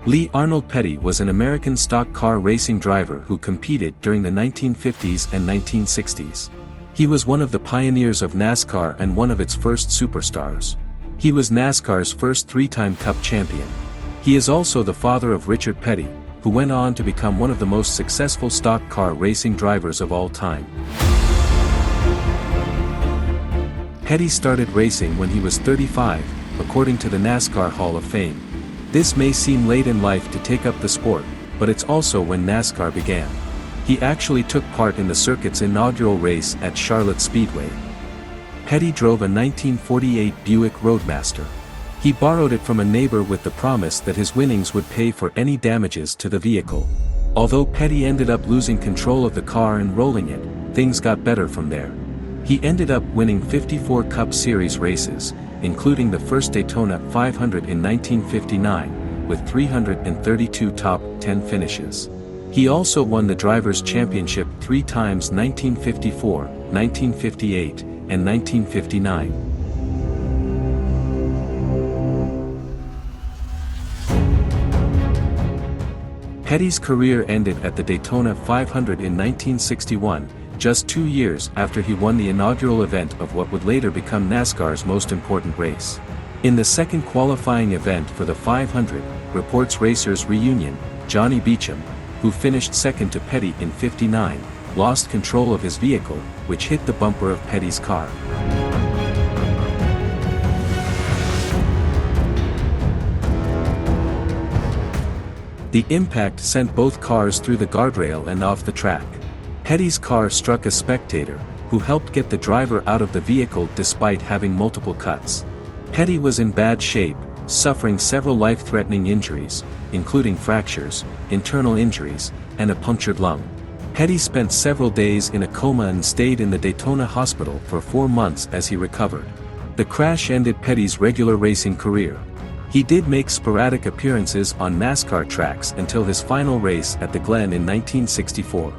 Lee Arnold Petty was an American stock car racing driver who competed during the 1950s and 1960s. He was one of the pioneers of NASCAR and one of its first superstars. He was NASCAR's first three-time Cup champion. He is also the father of Richard Petty, who went on to become one of the most successful stock car racing drivers of all time. Petty started racing when he was 35, according to the NASCAR Hall of Fame. This may seem late in life to take up the sport, but it's also when NASCAR began. He actually took part in the circuit's inaugural race at Charlotte Speedway. Petty drove a 1948 Buick Roadmaster. He borrowed it from a neighbor with the promise that his winnings would pay for any damages to the vehicle. Although Petty ended up losing control of the car and rolling it, things got better from there. He ended up winning 54 Cup Series races, including the first Daytona 500 in 1959, with 332 top 10 finishes. He also won the Drivers' Championship 3 times: 1954, 1958, and 1959. Petty's career ended at the Daytona 500 in 1961, just 2 years after he won the inaugural event of what would later become NASCAR's most important race. In the second qualifying event for the 500, reports racers reunion, Johnny Beauchamp, who finished second to Petty in '59, lost control of his vehicle, which hit the bumper of Petty's car. The impact sent both cars through the guardrail and off the track. Petty's car struck a spectator, who helped get the driver out of the vehicle despite having multiple cuts. Petty was in bad shape, suffering several life-threatening injuries, including fractures, internal injuries, and a punctured lung. Petty spent several days in a coma and stayed in the Daytona hospital for 4 months as he recovered. The crash ended Petty's regular racing career. He did make sporadic appearances on NASCAR tracks until his final race at the Glen in 1964.